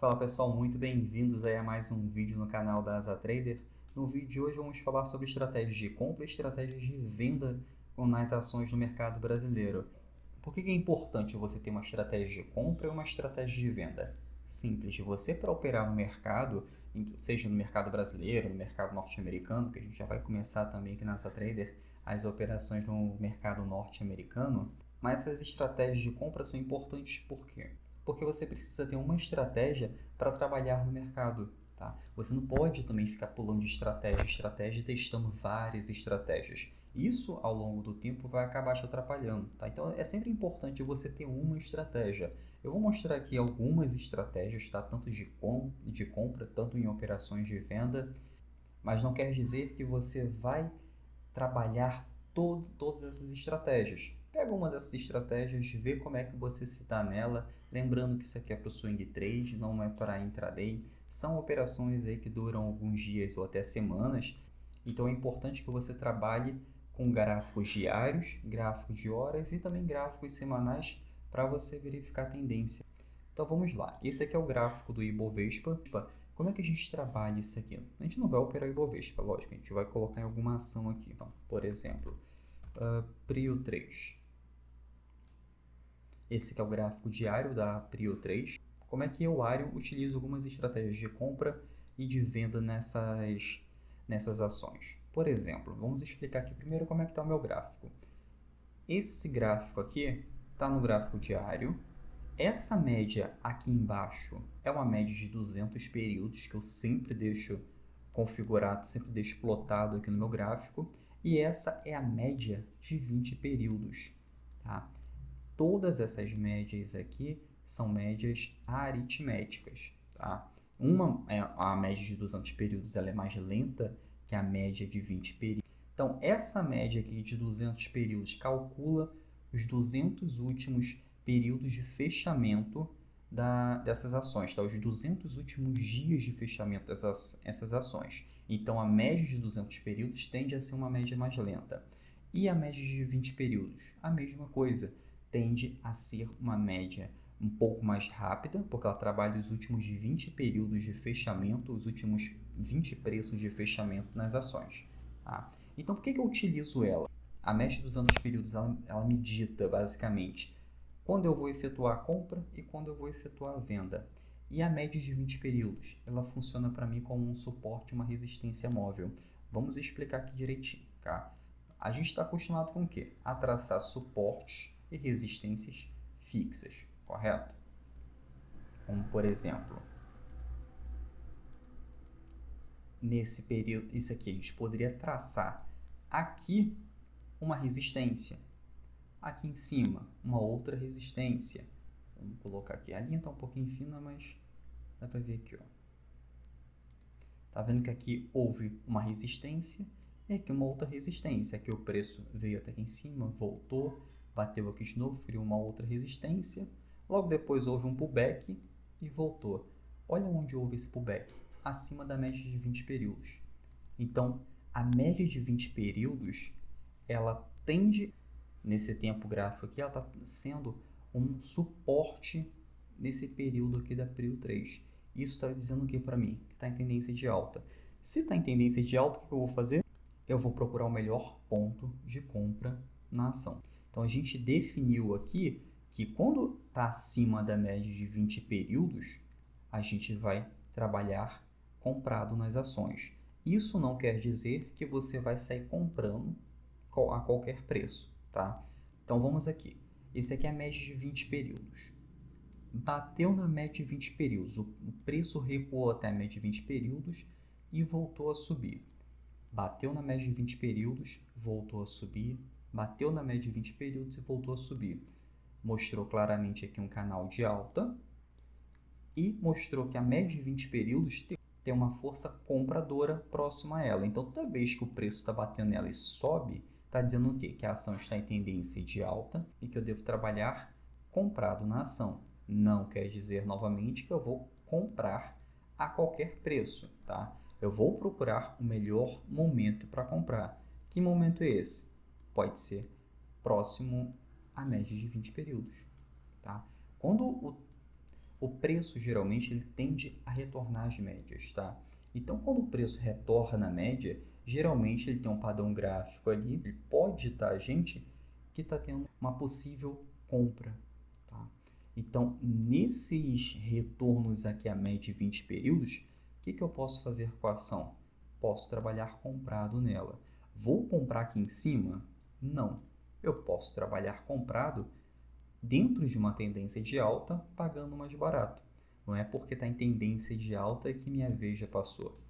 Fala pessoal, muito bem-vindos a mais um vídeo no canal da Asa Trader. No vídeo de hoje vamos falar sobre estratégias de compra e estratégias de venda nas ações no mercado brasileiro. Por que é importante você ter uma estratégia de compra e uma estratégia de venda? Simples, você para operar no mercado, seja no mercado brasileiro, no mercado norte-americano, que a gente já vai começar também aqui na Asa Trader as operações no mercado norte-americano, mas essas estratégias de compra são importantes por quê? Porque você precisa ter uma estratégia para trabalhar no mercado. Tá? Você não pode também ficar pulando de estratégia em estratégia e testando várias estratégias. Isso, ao longo do tempo, vai acabar te atrapalhando. Tá? Então, é sempre importante você ter uma estratégia. Eu vou mostrar aqui algumas estratégias, tá? Tanto de compra, tanto em operações de venda, mas não quer dizer que você vai trabalhar todas essas estratégias. Pega uma dessas estratégias, vê como é que você se dá nela, lembrando que isso aqui é para o swing trade, não é para intraday. São operações aí que duram alguns dias ou até semanas, então é importante que você trabalhe com gráficos diários, gráficos de horas e também gráficos semanais para você verificar a tendência. Então vamos lá, esse aqui é o gráfico do Ibovespa. Como é que a gente trabalha isso aqui? A gente não vai operar o Ibovespa, lógico, a gente vai colocar em alguma ação aqui. Então, por exemplo, Prio 3. Esse aqui é o gráfico diário da Prio 3. Como é que eu, Arion, utilizo algumas estratégias de compra e de venda nessas ações? Por exemplo, vamos explicar aqui primeiro como é que está o meu gráfico. Esse gráfico aqui está no gráfico diário. Essa média aqui embaixo é uma média de 200 períodos que eu sempre deixo configurado, sempre deixo plotado aqui no meu gráfico. E essa é a média de 20 períodos. Tá? Todas essas médias aqui são médias aritméticas. Tá? A média de 200 períodos ela é mais lenta que a média de 20 períodos. Então, essa média aqui de 200 períodos calcula os 200 últimos períodos de fechamento dessas ações, tá? Os 200 últimos dias de fechamento dessas ações. Então, a média de 200 períodos tende a ser uma média mais lenta. E a média de 20 períodos? A mesma coisa, tende a ser uma média um pouco mais rápida, porque ela trabalha os últimos 20 períodos de fechamento, os últimos 20 preços de fechamento nas ações. Tá? Então, por que eu utilizo ela? A média dos anos períodos, ela me dita, basicamente, quando eu vou efetuar a compra e quando eu vou efetuar a venda. E a média de 20 períodos, ela funciona para mim como um suporte, uma resistência móvel. Vamos explicar aqui direitinho, tá? A gente está acostumado com o quê? A traçar suportes e resistências fixas, correto? Como, por exemplo, nesse período, isso aqui a gente poderia traçar aqui uma resistência, aqui em cima uma outra resistência. Vamos colocar aqui, a linha está um pouquinho fina, mas dá para ver aqui, ó. Tá vendo que aqui houve uma resistência e aqui uma outra resistência. Aqui o preço veio até aqui em cima, voltou, bateu aqui de novo, criou uma outra resistência. Logo depois houve um pullback e voltou. Olha onde houve esse pullback, acima da média de 20 períodos. Então, a média de 20 períodos, ela tende, nesse tempo gráfico aqui, ela está sendo um suporte nesse período aqui da Prio 3. Isso está dizendo o que para mim? Que está em tendência de alta. Se está em tendência de alta, o que eu vou fazer? Eu vou procurar o melhor ponto de compra na ação. Então, a gente definiu aqui que quando está acima da média de 20 períodos, a gente vai trabalhar comprado nas ações. Isso não quer dizer que você vai sair comprando a qualquer preço, tá? Então, vamos aqui. Esse aqui é a média de 20 períodos. Bateu na média de 20 períodos, o preço recuou até a média de 20 períodos e voltou a subir. Bateu na média de 20 períodos, voltou a subir, bateu na média de 20 períodos e voltou a subir. Mostrou claramente aqui um canal de alta e mostrou que a média de 20 períodos tem uma força compradora próxima a ela. Então, toda vez que o preço está batendo nela e sobe, está dizendo o quê? Que a ação está em tendência de alta e que eu devo trabalhar comprado na ação. Não quer dizer, novamente, que eu vou comprar a qualquer preço, tá? Eu vou procurar o melhor momento para comprar. Que momento é esse? Pode ser próximo à média de 20 períodos, tá? Quando o preço geralmente ele tende a retornar às médias, tá? Então, quando o preço retorna à média, geralmente ele tem um padrão gráfico ali, ele pode ditar a gente que está tendo uma possível compra, tá? Então, nesses retornos aqui à média de 20 períodos, o que eu posso fazer com a ação? Posso trabalhar comprado nela. Vou comprar aqui em cima? Não. Eu posso trabalhar comprado dentro de uma tendência de alta, pagando mais barato. Não é porque está em tendência de alta que minha vez já passou.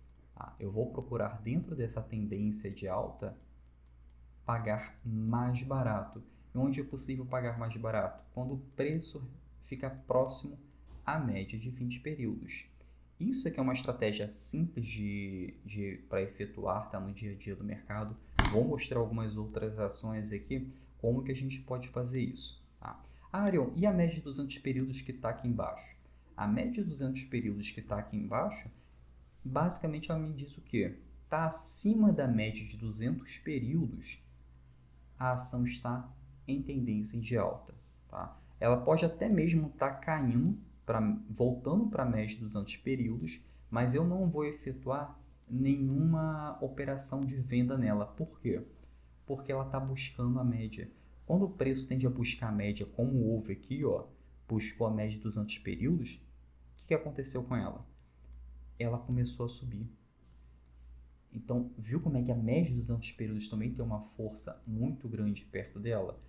Eu vou procurar dentro dessa tendência de alta pagar mais barato. E onde é possível pagar mais barato? Quando o preço fica próximo à média de 20 períodos. Isso aqui é uma estratégia simples para efetuar, tá, no dia a dia do mercado. Vou mostrar algumas outras ações aqui, como que a gente pode fazer isso. Tá? Arion, e a média de 200 períodos que está aqui embaixo? A média de 200 períodos que está aqui embaixo, basicamente ela me diz o quê? Está acima da média de 200 períodos, a ação está em tendência de alta. Tá? Ela pode até mesmo estar caindo, voltando para a média de 200 períodos, mas eu não vou efetuar nenhuma operação de venda nela. Por quê? Porque ela está buscando a média. Quando o preço tende a buscar a média, como houve aqui, ó, buscou a média de 200 períodos, o que aconteceu com ela? Ela começou a subir. Então, viu como é que a média de 200 períodos também tem uma força muito grande perto dela?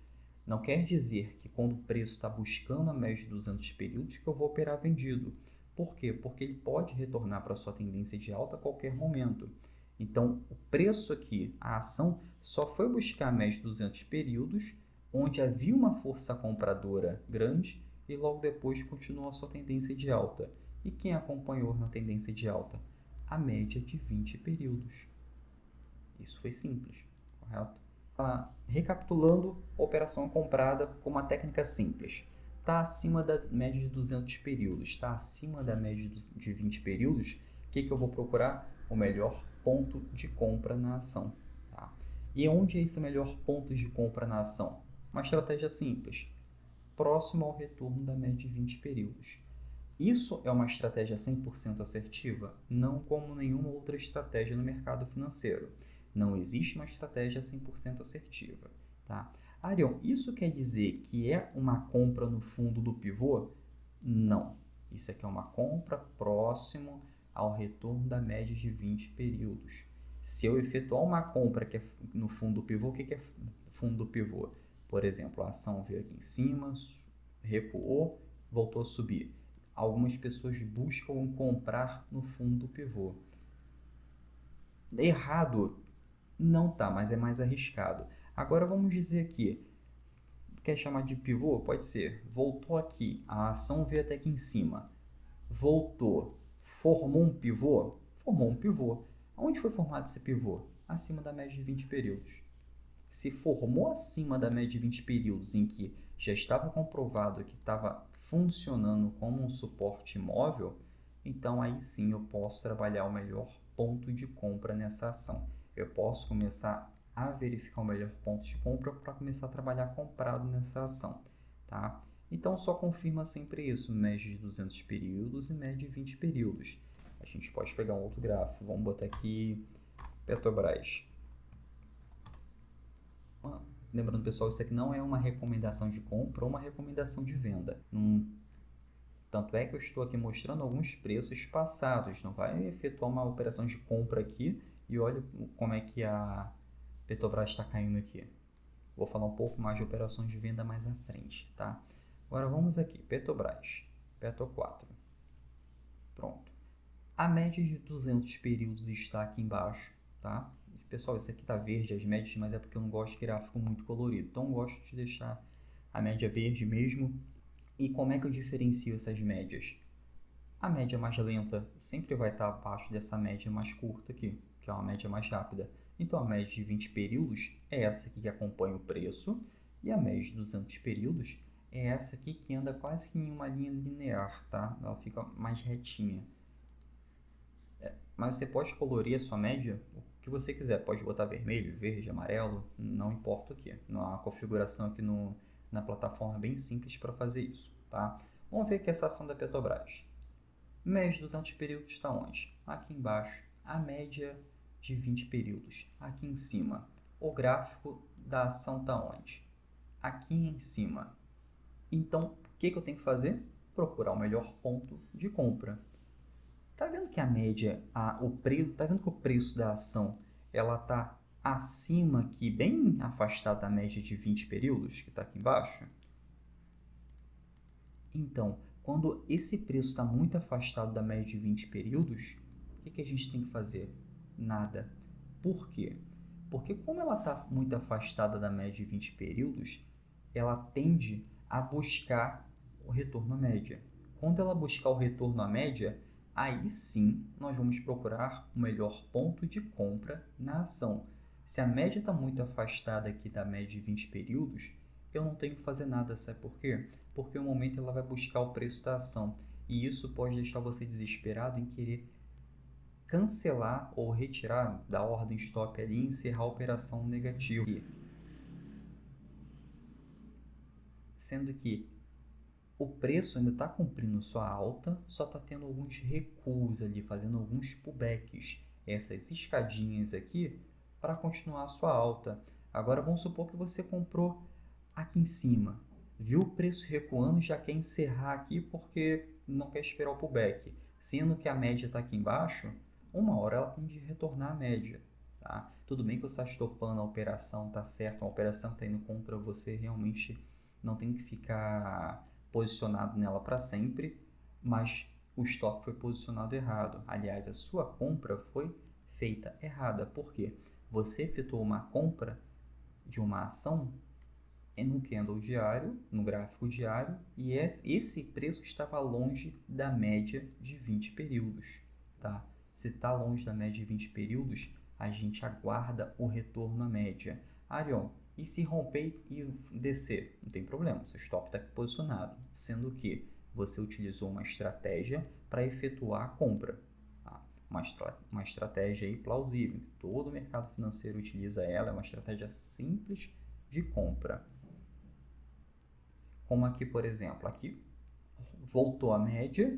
Não quer dizer que quando o preço está buscando a média de 200 períodos que eu vou operar vendido. Por quê? Porque ele pode retornar para a sua tendência de alta a qualquer momento. Então, o preço aqui, a ação, só foi buscar a média de 200 períodos, onde havia uma força compradora grande e logo depois continuou a sua tendência de alta. E quem acompanhou na tendência de alta? A média de 20 períodos. Isso foi simples, correto? Recapitulando, a operação comprada com uma técnica simples. Está acima da média de 200 períodos, está acima da média de 20 períodos, o que eu vou procurar? O melhor ponto de compra na ação. Tá? E onde é esse melhor ponto de compra na ação? Uma estratégia simples, próximo ao retorno da média de 20 períodos. Isso é uma estratégia 100% assertiva? Não como nenhuma outra estratégia no mercado financeiro. Não existe uma estratégia 100% assertiva. Tá? Arion, isso quer dizer que é uma compra no fundo do pivô? Não. Isso aqui é uma compra próximo ao retorno da média de 20 períodos. Se eu efetuar uma compra que é no fundo do pivô, o que é fundo do pivô? Por exemplo, a ação veio aqui em cima, recuou, voltou a subir. Algumas pessoas buscam comprar no fundo do pivô. Errado não tá, mas é mais arriscado. Agora vamos dizer aqui, quer chamar de pivô? Pode ser. Voltou aqui, a ação veio até aqui em cima. Voltou, formou um pivô? Formou um pivô. Onde foi formado esse pivô? Acima da média de 20 períodos. Se formou acima da média de 20 períodos, em que já estava comprovado que estava funcionando como um suporte móvel, então aí sim eu posso trabalhar o melhor ponto de compra nessa ação. Eu posso começar a verificar o melhor ponto de compra para começar a trabalhar comprado nessa ação. Tá? Então só confirma sempre isso, média de 200 períodos e média de 20 períodos. A gente pode pegar um outro gráfico, vamos botar aqui Petrobras. Lembrando, pessoal, isso aqui não é uma recomendação de compra ou uma recomendação de venda. Tanto é que eu estou aqui mostrando alguns preços passados. Não vai efetuar uma operação de compra aqui e olha como é que a Petrobras está caindo aqui. Vou falar um pouco mais de operações de venda mais à frente, tá? Agora vamos aqui, Petrobras, Petro 4. Pronto. A média de 200 períodos está aqui embaixo, tá? Pessoal, isso aqui tá verde, as médias, mas é porque eu não gosto de gráfico muito colorido. Então, eu gosto de deixar a média verde mesmo. E como é que eu diferencio essas médias? A média mais lenta sempre vai estar abaixo dessa média mais curta aqui, que é uma média mais rápida. Então, a média de 20 períodos é essa aqui que acompanha o preço. E a média de 200 períodos é essa aqui que anda quase que em uma linha linear, tá? Ela fica mais retinha. Mas você pode colorir a sua média o que você quiser. Pode botar vermelho, verde, amarelo, não importa o que. A configuração aqui na plataforma é bem simples para fazer isso, tá? Vamos ver que essa ação da Petrobras. Média de 200 períodos está onde? Aqui embaixo, a média de 20 períodos. Aqui em cima, o gráfico da ação está onde? Aqui em cima. Então, o que eu tenho que fazer? Procurar o melhor ponto de compra. Tá vendo que a média, tá vendo que o preço da ação ela tá acima aqui, bem afastado da média de 20 períodos, que está aqui embaixo? Então, quando esse preço está muito afastado da média de 20 períodos, o que a gente tem que fazer? Nada. Por quê? Porque como ela está muito afastada da média de 20 períodos, ela tende a buscar o retorno à média. Quando ela buscar o retorno à média, aí sim nós vamos procurar o melhor ponto de compra na ação. Se a média está muito afastada aqui da média de 20 períodos, eu não tenho que fazer nada, sabe por quê? Porque no momento ela vai buscar o preço da ação. E isso pode deixar você desesperado em querer cancelar ou retirar da ordem stop ali e encerrar a operação negativa. Sendo que o preço ainda está cumprindo sua alta, só está tendo alguns recuos ali, fazendo alguns pullbacks, essas escadinhas aqui, para continuar a sua alta. Agora vamos supor que você comprou aqui em cima, viu o preço recuando, já quer encerrar aqui porque não quer esperar o pullback, sendo que a média está aqui embaixo, uma hora ela tem de retornar à média. Tá? Tudo bem que você está estopando a operação, tá certo, a operação está indo contra você, realmente não tem que ficar posicionado nela para sempre, mas o stop foi posicionado errado. Aliás, a sua compra foi feita errada. Por quê? Você efetuou uma compra de uma ação no candle diário, no gráfico diário, e esse preço estava longe da média de 20 períodos. Tá? Se está longe da média de 20 períodos, a gente aguarda o retorno à média. Arion, e se romper e descer? Não tem problema, seu stop está posicionado, sendo que você utilizou uma estratégia para efetuar a compra. Tá? Uma estratégia aí plausível, todo o mercado financeiro utiliza ela, é uma estratégia simples de compra. Como aqui, por exemplo, aqui voltou a média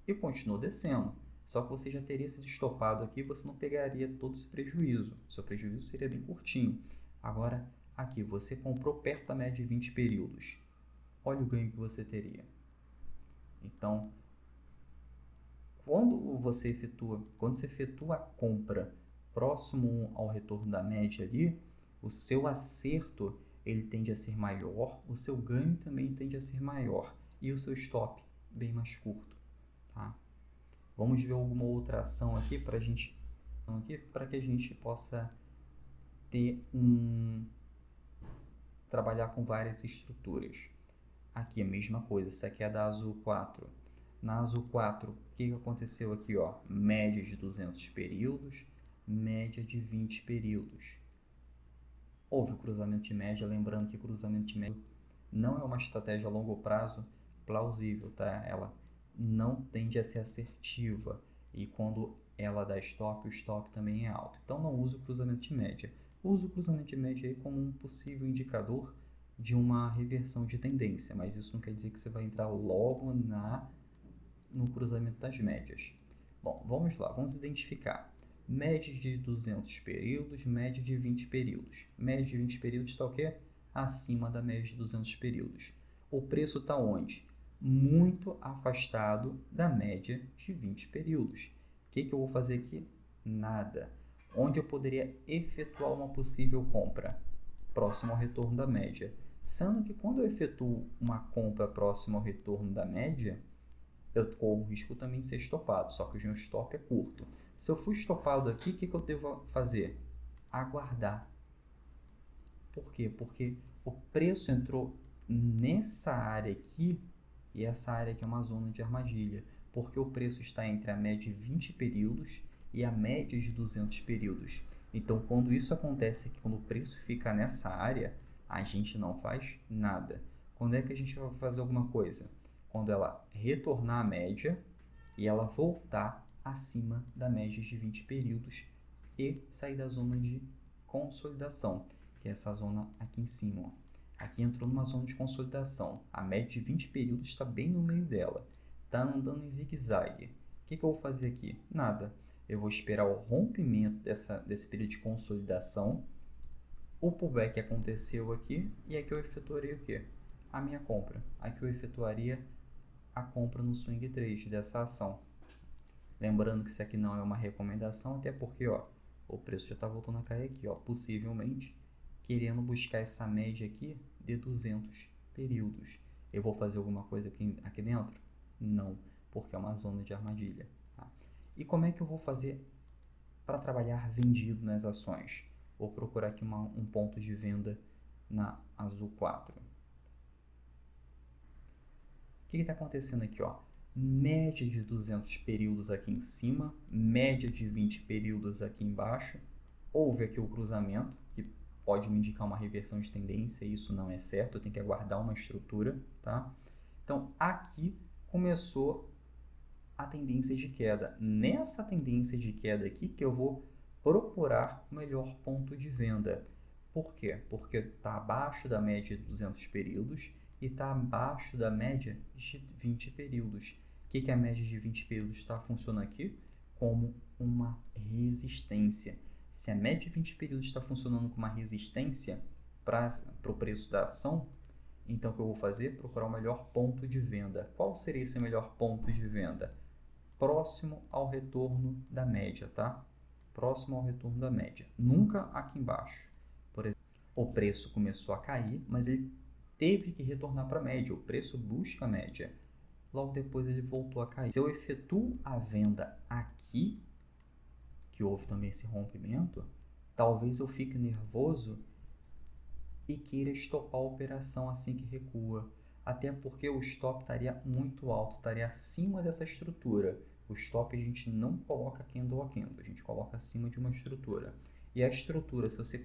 e continuou descendo. Só que você já teria sido estopado aqui, você não pegaria todo esse prejuízo. Seu prejuízo seria bem curtinho. Agora, aqui, você comprou perto da média de 20 períodos. Olha o ganho que você teria. Então, quando você efetua a compra próximo ao retorno da média ali, o seu acerto ele tende a ser maior, o seu ganho também tende a ser maior e o seu stop bem mais curto. Tá? Vamos ver alguma outra ação aqui para que a gente possa trabalhar com várias estruturas. Aqui a mesma coisa, isso aqui é da Azul 4. Na Azul 4, o que aconteceu aqui? Ó? Média de 200 períodos, média de 20 períodos. Houve o cruzamento de média, lembrando que cruzamento de média não é uma estratégia a longo prazo plausível, tá? Ela não tende a ser assertiva e quando ela dá stop, o stop também é alto. Então não use o cruzamento de média. Use o cruzamento de média aí como um possível indicador de uma reversão de tendência, mas isso não quer dizer que você vai entrar logo no cruzamento das médias. Bom, vamos lá, vamos identificar. Média de 200 períodos, média de 20 períodos. Média de 20 períodos está o quê? Acima da média de 200 períodos. O preço está onde? Muito afastado da média de 20 períodos. O que eu vou fazer aqui? Nada. Onde eu poderia efetuar uma possível compra? Próximo ao retorno da média. Sendo que quando eu efetuo uma compra próximo ao retorno da média, eu corro o risco também de ser estopado, só que o meu stop é curto. Se eu fui estopado aqui, o que eu devo fazer? Aguardar. Por quê? Porque o preço entrou nessa área aqui, e essa área aqui é uma zona de armadilha, porque o preço está entre a média de 20 períodos e a média de 200 períodos. Então, quando isso acontece, quando o preço fica nessa área, a gente não faz nada. Quando é que a gente vai fazer alguma coisa? Quando ela retornar à média e ela voltar acima da média de 20 períodos e sair da zona de consolidação, que é essa zona aqui em cima. Ó. Aqui entrou numa zona de consolidação. A média de 20 períodos está bem no meio dela. Está andando em zigue-zague. O que eu vou fazer aqui? Nada. Eu vou esperar o rompimento desse período de consolidação. O pullback aconteceu aqui e aqui eu efetuarei o quê? A minha compra. Aqui eu efetuaria a compra no swing trade dessa ação. Lembrando que isso aqui não é uma recomendação, até porque o preço já está voltando a cair aqui, possivelmente querendo buscar essa média aqui de 200 períodos. Eu vou fazer alguma coisa aqui dentro? Não, porque é uma zona de armadilha. Tá? E como é que eu vou fazer para trabalhar vendido nas ações? Vou procurar aqui um ponto de venda na Azul 4. O que está acontecendo aqui? Média de 200 períodos aqui em cima, média de 20 períodos aqui embaixo. Houve aqui o cruzamento, que pode me indicar uma reversão de tendência, isso não é certo, eu tenho que aguardar uma estrutura, tá? Então, aqui começou a tendência de queda. Nessa tendência de queda aqui que eu vou procurar o melhor ponto de venda. Por quê? Porque está abaixo da média de 200 períodos e está abaixo da média de 20 períodos. O que a média de 20 períodos está funcionando aqui? Como uma resistência. Se a média de 20 períodos está funcionando como uma resistência para o preço da ação, então o que eu vou fazer? Procurar o melhor ponto de venda. Qual seria esse melhor ponto de venda? Próximo ao retorno da média, tá? Próximo ao retorno da média. Nunca aqui embaixo. Por exemplo, o preço começou a cair, mas ele teve que retornar para a média. O preço busca a média. Logo depois ele voltou a cair. Se eu efetuo a venda aqui, que houve também esse rompimento, talvez eu fique nervoso e queira estopar a operação assim que recua. Até porque o stop estaria muito alto, estaria acima dessa estrutura. O stop a gente não coloca candle a candle, a gente coloca acima de uma estrutura. E a estrutura, se você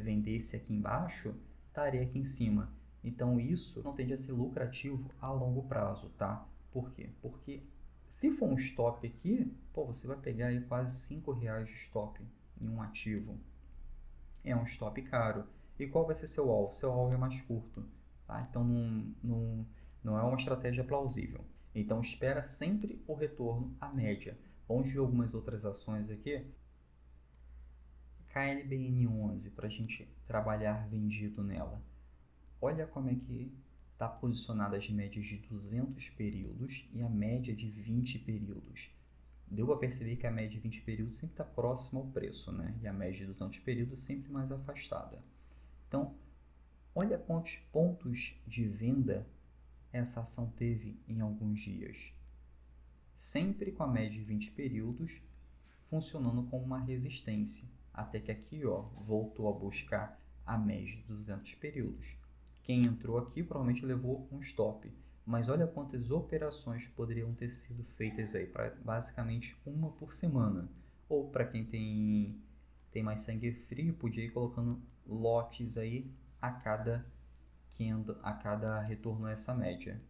vendesse aqui embaixo, estaria aqui em cima. Então isso não tende a ser lucrativo a longo prazo, tá? Por quê? Porque se for um stop aqui, você vai pegar aí quase R$5 de stop em um ativo. É um stop caro. E qual vai ser seu alvo? Seu alvo é mais curto. Tá? Então não é uma estratégia plausível. Então espera sempre o retorno à média. Vamos ver algumas outras ações aqui. KLBN11, para a gente trabalhar vendido nela. Olha como é que está posicionada as médias de 200 períodos e a média de 20 períodos. Deu para perceber que a média de 20 períodos sempre está próxima ao preço, né? E a média de 200 períodos sempre mais afastada. Então, olha quantos pontos de venda essa ação teve em alguns dias. Sempre com a média de 20 períodos funcionando como uma resistência. Até que aqui voltou a buscar a média de 200 períodos. Quem entrou aqui provavelmente levou um stop. Mas olha quantas operações poderiam ter sido feitas aí, para basicamente uma por semana. Ou para quem tem mais sangue frio, podia ir colocando lotes aí a cada retorno a essa média.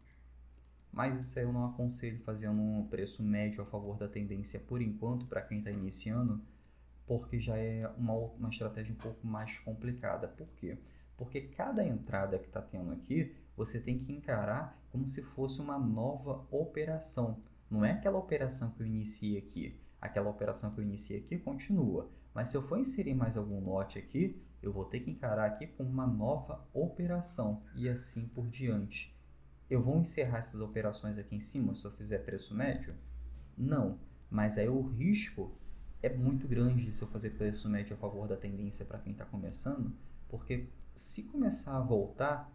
Mas isso aí eu não aconselho fazendo um preço médio a favor da tendência por enquanto para quem está iniciando, porque já é uma estratégia um pouco mais complicada. Por quê? Porque cada entrada que está tendo aqui, você tem que encarar como se fosse uma nova operação. Não é aquela operação que eu iniciei aqui. Aquela operação que eu iniciei aqui continua. Mas se eu for inserir mais algum lote aqui, eu vou ter que encarar aqui como uma nova operação e assim por diante. Eu vou encerrar essas operações aqui em cima se eu fizer preço médio? Não, mas aí o risco é muito grande se eu fazer preço médio a favor da tendência para quem está começando, porque se começar a voltar,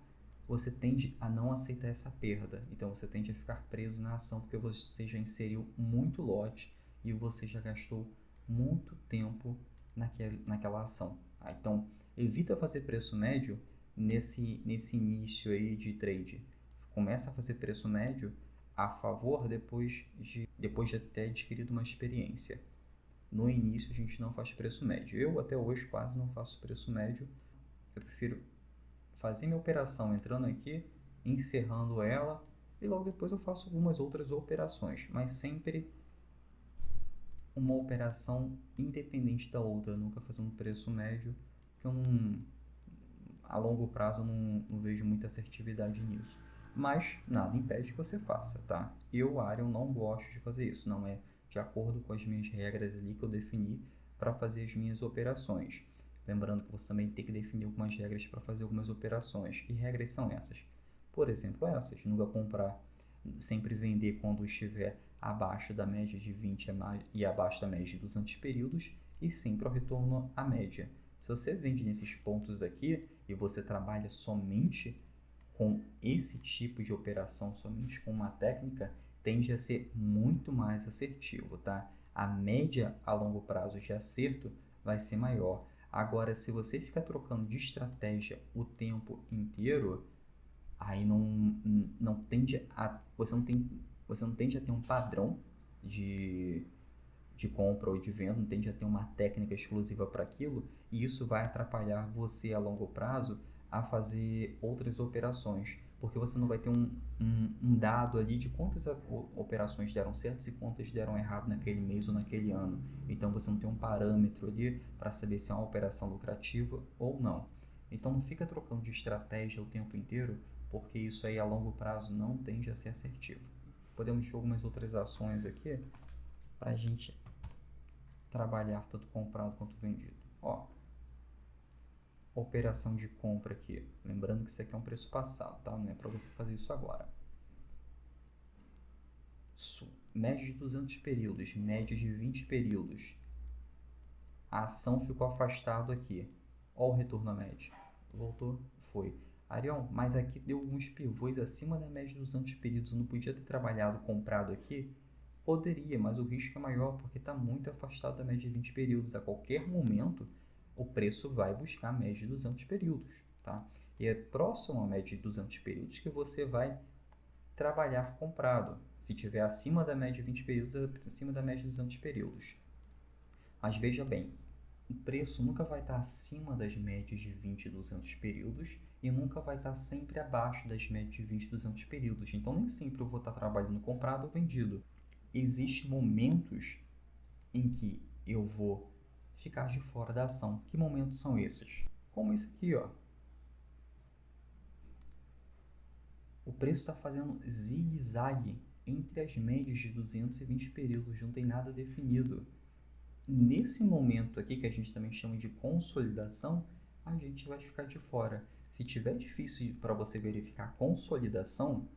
você tende a não aceitar essa perda. Então você tende a ficar preso na ação porque você já inseriu muito lote e você já gastou muito tempo naquela ação. Tá? Então evita fazer preço médio nesse início aí de trade. Começa a fazer preço médio a favor depois de ter adquirido uma experiência. No início a gente não faz preço médio. Eu até hoje quase não faço preço médio. Eu prefiro fazer minha operação entrando aqui, encerrando ela e logo depois eu faço algumas outras operações, mas sempre uma operação independente da outra, nunca fazendo preço médio, que eu não a longo prazo eu não vejo muita assertividade nisso. Mas nada impede que você faça, tá? Eu, Arion, não gosto de fazer isso. Não é de acordo com as minhas regras ali que eu defini para fazer as minhas operações. Lembrando que você também tem que definir algumas regras para fazer algumas operações. Que regras são essas? Por exemplo, essas. Nunca comprar, sempre vender quando estiver abaixo da média de 20 e abaixo da média de 200 períodos e sempre ao retorno à média. Se você vende nesses pontos aqui e você trabalha somente com esse tipo de operação, somente com uma técnica, tende a ser muito mais assertivo, tá? A média a longo prazo de acerto vai ser maior. Agora, se você ficar trocando de estratégia o tempo inteiro, aí não tende a você não tende a ter um padrão de compra ou de venda, não tende a ter uma técnica exclusiva para aquilo, e isso vai atrapalhar você a longo prazo a fazer outras operações, porque você não vai ter um dado ali de quantas operações deram certo e quantas deram errado naquele mês ou naquele ano. Então você não tem um parâmetro ali para saber se é uma operação lucrativa ou não. Então não fica trocando de estratégia o tempo inteiro, porque isso aí a longo prazo não tende a ser assertivo. Podemos ver algumas outras ações aqui para a gente trabalhar tanto comprado quanto vendido. Ó, operação de compra aqui. Lembrando que isso aqui é um preço passado, tá? Não é para você fazer isso agora. Média de 200 períodos, média de 20 períodos. A ação ficou afastada aqui. Ó o retorno à média. Voltou? Foi. Arion, mas aqui deu alguns pivôs acima da média de 200 períodos. Não podia ter trabalhado comprado aqui? Poderia, mas o risco é maior porque está muito afastado da média de 20 períodos. A qualquer momento, o preço vai buscar a média de 200 períodos, tá? E é próximo à média de 200 períodos que você vai trabalhar comprado. Se tiver acima da média de 20 períodos, é acima da média de 200 períodos. Mas veja bem, o preço nunca vai estar acima das médias de 20 e 200 períodos e nunca vai estar sempre abaixo das médias de 20 e 200 períodos. Então, nem sempre eu vou estar trabalhando comprado ou vendido. Existem momentos em que eu vou ficar de fora da ação. Que momentos são esses? Como esse aqui, ó. O preço está fazendo zigue-zague entre as médias de 220 períodos, não tem nada definido. Nesse momento aqui, que a gente também chama de consolidação, a gente vai ficar de fora. Se tiver difícil para você verificar a consolidação,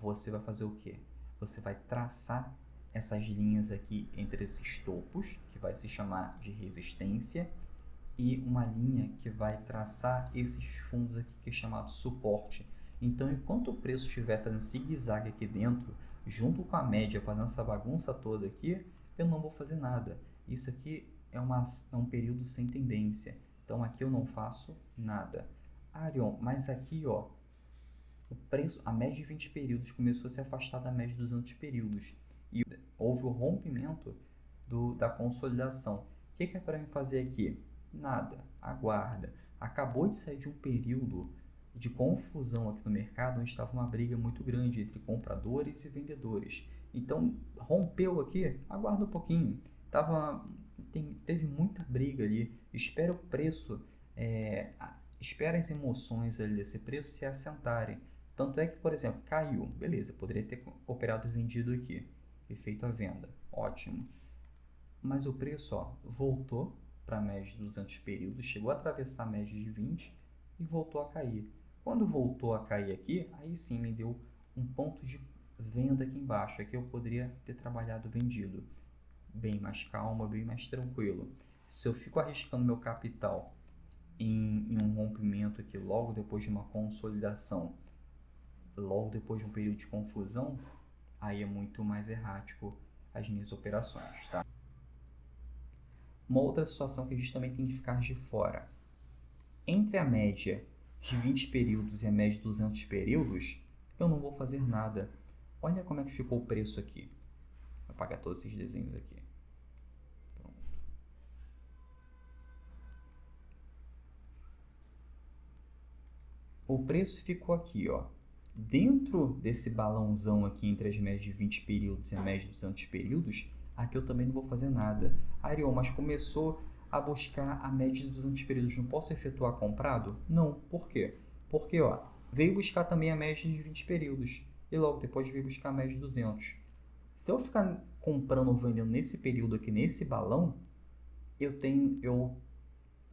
você vai fazer o quê? Você vai traçar essas linhas aqui entre esses topos, que vai se chamar de resistência, e uma linha que vai traçar esses fundos aqui, que é chamado suporte. Então, enquanto o preço estiver fazendo zigue-zague aqui dentro, junto com a média, fazendo essa bagunça toda aqui, eu não vou fazer nada. Isso aqui é um período sem tendência. Então, aqui eu não faço nada. Arion, mas aqui, ó, o preço, a média de 20 períodos começou a se afastar da média de 200 períodos. E houve o rompimento da consolidação. O que é para mim fazer aqui? Nada. Aguarda. Acabou de sair de um período de confusão aqui no mercado, onde estava uma briga muito grande entre compradores e vendedores. Então, rompeu aqui, aguarda um pouquinho. Teve muita briga ali. Espera o preço, espera as emoções ali desse preço se assentarem. Tanto é que, por exemplo, caiu. Beleza, poderia ter operado e vendido aqui e feito a venda. Ótimo. Mas o preço, ó, voltou para a média de 200 períodos, chegou a atravessar a média de 20 e voltou a cair. Quando voltou a cair aqui, aí sim me deu um ponto de venda aqui embaixo. Aqui eu poderia ter trabalhado vendido. Bem mais calma, bem mais tranquilo. Se eu fico arriscando meu capital em um rompimento aqui logo depois de uma consolidação, logo depois de um período de confusão, aí é muito mais errático as minhas operações, tá? Uma outra situação que a gente também tem que ficar de fora. Entre a média de 20 períodos e a média de 200 períodos, eu não vou fazer nada. Olha como é que ficou o preço aqui. Vou apagar todos esses desenhos aqui. Pronto. O preço ficou aqui, ó. Dentro desse balãozão aqui entre as médias de 20 períodos e a média de 200 períodos, aqui eu também não vou fazer nada. Ariel, mas começou a buscar a média de 200 períodos, não posso efetuar comprado? Não. Por quê? Porque, veio buscar também a média de 20 períodos e logo depois veio buscar a média de 200. Se eu ficar comprando ou vendendo nesse período aqui, nesse balão,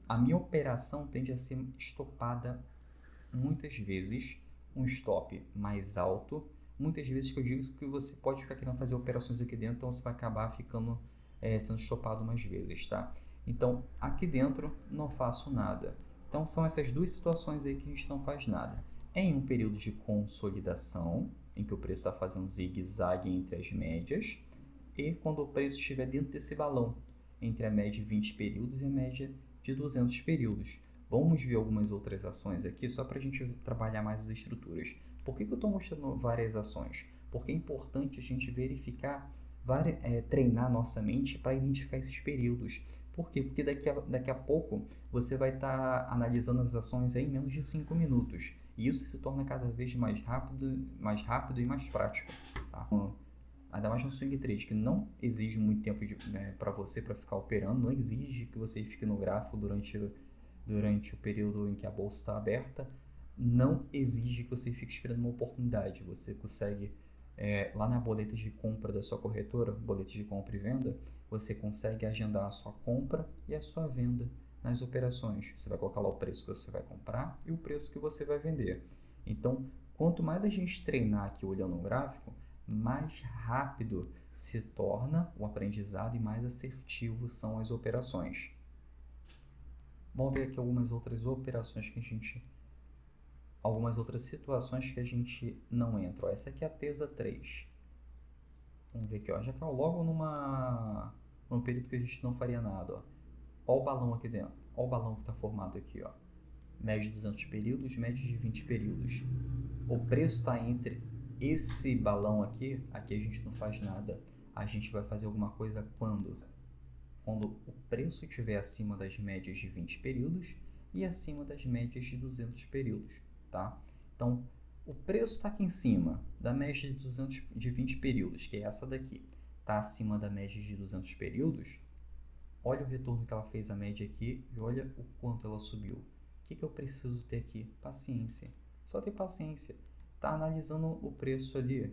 a minha operação tende a ser estopada muitas vezes, um stop mais alto. Muitas vezes que eu digo que você pode ficar querendo fazer operações aqui dentro, então você vai acabar ficando sendo estopado mais vezes, tá? Então, aqui dentro não faço nada. Então, são essas duas situações aí que a gente não faz nada. Em um período de consolidação, em que o preço está fazendo zigue-zague entre as médias, e quando o preço estiver dentro desse balão, entre a média de 20 períodos e a média de 200 períodos. Vamos ver algumas outras ações aqui, só para a gente trabalhar mais as estruturas. Por que eu estou mostrando várias ações? Porque é importante a gente verificar, treinar nossa mente para identificar esses períodos. Por quê? Porque daqui a pouco você vai estar analisando as ações aí em menos de 5 minutos. E isso se torna cada vez mais rápido e mais prático. Tá? Ainda mais no swing trade, que não exige muito tempo para você para ficar operando, não exige que você fique no gráfico durante o período em que a bolsa está aberta, não exige que você fique esperando uma oportunidade. Você consegue, lá na boleta de compra da sua corretora, boleta de compra e venda, você consegue agendar a sua compra e a sua venda nas operações. Você vai colocar lá o preço que você vai comprar e o preço que você vai vender. Então, quanto mais a gente treinar aqui olhando o gráfico, mais rápido se torna o aprendizado e mais assertivo são as operações. Vamos ver aqui algumas outras situações que a gente não entra. Essa aqui é a TESA 3. Vamos ver aqui, já que é logo num período que a gente não faria nada. Olha o balão aqui dentro. Olha o balão que está formado aqui. Média de 200 períodos, média de 20 períodos. O preço está entre esse balão aqui a gente não faz nada. A gente vai fazer alguma coisa quando o preço estiver acima das médias de 20 períodos e acima das médias de 200 períodos, tá? Então, o preço está aqui em cima da média de 20 períodos, que é essa daqui. Está acima da média de 200 períodos. Olha o retorno que ela fez a média aqui e olha o quanto ela subiu. O que eu preciso ter aqui? Paciência. Só ter paciência. Está analisando o preço ali.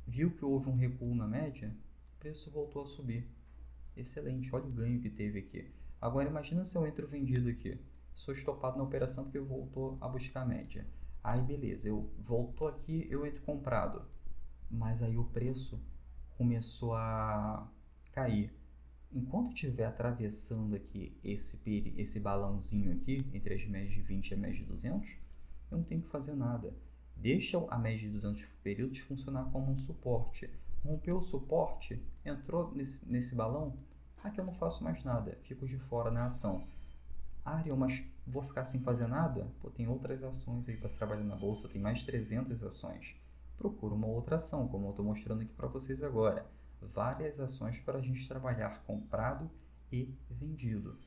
Viu que houve um recuo na média? O preço voltou a subir. Excelente, olha o ganho que teve aqui. Agora imagina se eu entro vendido aqui. Sou estopado na operação porque voltou a buscar a média. Aí beleza, voltou aqui, eu entro comprado. Mas aí o preço começou a cair. Enquanto estiver atravessando aqui esse balãozinho aqui, entre as médias de 20 e a média de 200, eu não tenho que fazer nada. Deixa a média de 200 períodos funcionar como um suporte. Rompeu o suporte, entrou nesse balão, aqui eu não faço mais nada, fico de fora na ação. Ariel, mas vou ficar sem fazer nada? Pô, tem outras ações aí para se trabalhar na bolsa, tem mais de 300 ações. Procura uma outra ação, como eu estou mostrando aqui para vocês agora. Várias ações para a gente trabalhar comprado e vendido.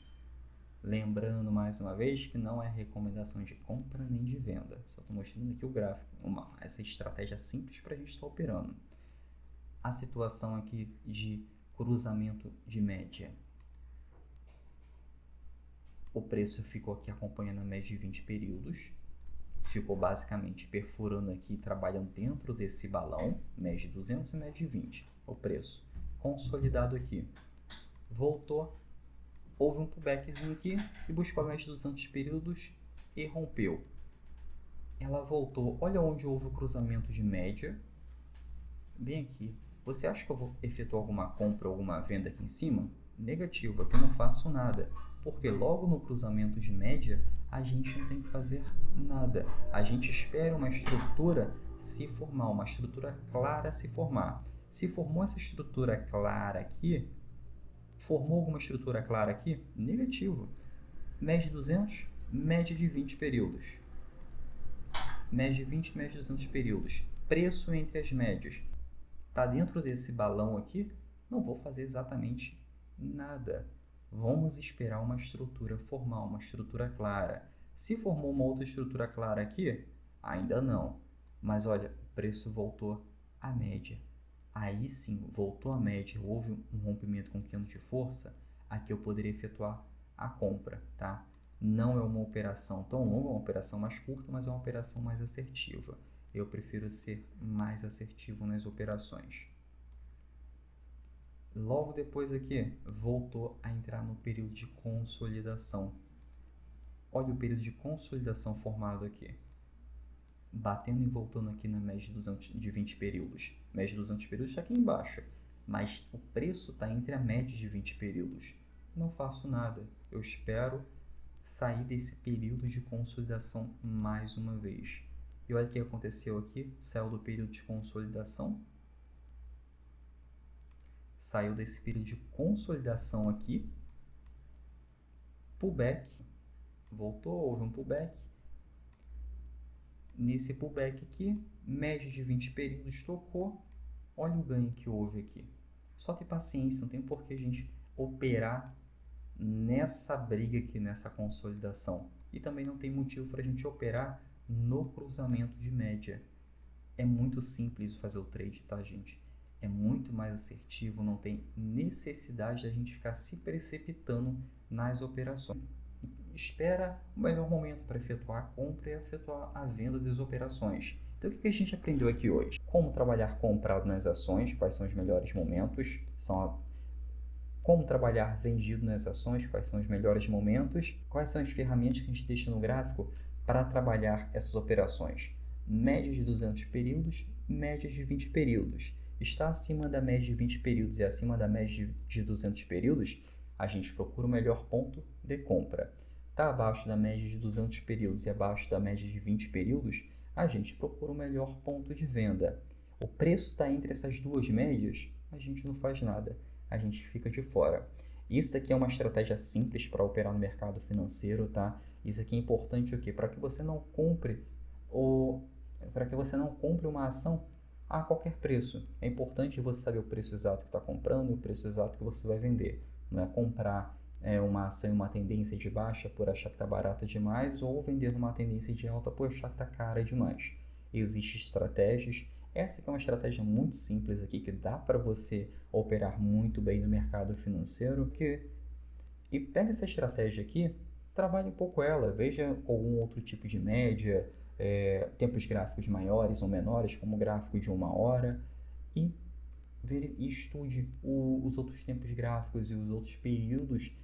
Lembrando mais uma vez que não é recomendação de compra nem de venda. Só estou mostrando aqui o gráfico, essa estratégia simples para a gente estar operando. A situação aqui de cruzamento de média. O preço ficou aqui acompanhando a média de 20 períodos. Ficou basicamente perfurando aqui e trabalhando dentro desse balão, média de 200 e média de 20. O preço consolidado aqui. Voltou. Houve um pullbackzinho aqui e buscou a média de 200 períodos e rompeu. Ela voltou. Olha onde houve o cruzamento de média. Bem aqui. Você acha que eu vou efetuar alguma compra ou alguma venda aqui em cima? Negativo, aqui eu não faço nada. Porque logo no cruzamento de média, a gente não tem que fazer nada. A gente espera uma estrutura se formar, uma estrutura clara se formar. Se formou essa estrutura clara aqui, formou alguma estrutura clara aqui? Negativo. Média de 200, média de 20 períodos. Média de 20, média de 200 períodos. Preço entre as médias. Está dentro desse balão aqui? Não vou fazer exatamente nada. Vamos esperar uma estrutura formar, uma estrutura clara. Se formou uma outra estrutura clara aqui, ainda não. Mas olha, o preço voltou à média. Aí sim, voltou à média, houve um rompimento com candle de força. aqui eu poderia efetuar a compra, tá? Não é uma operação tão longa, é uma operação mais curta, mas é uma operação mais assertiva. Eu prefiro ser mais assertivo nas operações. Logo depois aqui, voltou a entrar no período de consolidação. Olha o período de consolidação formado aqui. Batendo e voltando aqui na média de 20 períodos. A média dos 200 períodos está aqui embaixo, mas o preço está entre a média de 20 períodos. Não faço nada. Eu espero sair desse período de consolidação mais uma vez. E olha o que aconteceu aqui. Saiu do período de consolidação. Saiu desse período de consolidação aqui. Pullback. Voltou, houve um pullback. Nesse pullback aqui, média de 20 períodos tocou. Olha o ganho que houve aqui. Só que paciência, não tem por que a gente operar nessa briga aqui, nessa consolidação. E também não tem motivo para a gente operar no cruzamento de média. É muito simples fazer o trade, tá, gente? É muito mais assertivo, não tem necessidade da gente ficar se precipitando nas operações. Espera o melhor momento para efetuar a compra e efetuar a venda das operações. Então, o que a gente aprendeu aqui hoje? Como trabalhar comprado nas ações, quais são os melhores momentos, como trabalhar vendido nas ações, quais são os melhores momentos, quais são as ferramentas que a gente deixa no gráfico para trabalhar essas operações. Médias de 200 períodos, médias de 20 períodos. Está acima da média de 20 períodos e acima da média de 200 períodos, a gente procura o melhor ponto de compra. Está abaixo da média de 200 períodos e abaixo da média de 20 períodos, a gente procura o melhor ponto de venda. O preço está entre essas duas médias, a gente não faz nada, a gente fica de fora. Isso aqui é uma estratégia simples para operar no mercado financeiro, tá? Isso aqui é importante o quê? Para que você não compre uma ação a qualquer preço. É importante você saber o preço exato que está comprando e o preço exato que você vai vender. Não é comprar uma ação em uma tendência de baixa por achar que está barata demais ou vender numa tendência de alta por achar que está cara demais. Existem estratégias. Essa aqui é uma estratégia muito simples aqui que dá para você operar muito bem no mercado financeiro. E pega essa estratégia aqui, trabalhe um pouco ela, veja algum outro tipo de média, tempos gráficos maiores ou menores, como o gráfico de 1 hora, e estude os outros tempos gráficos e os outros períodos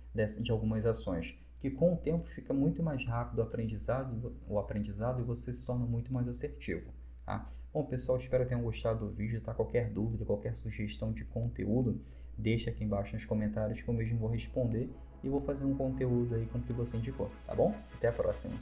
de algumas ações, que com o tempo fica muito mais rápido o aprendizado e você se torna muito mais assertivo. Tá? Bom, pessoal, espero que tenham gostado do vídeo. Tá? Qualquer dúvida, qualquer sugestão de conteúdo, deixa aqui embaixo nos comentários que eu mesmo vou responder e vou fazer um conteúdo aí com o que você indicou, tá bom? Até a próxima!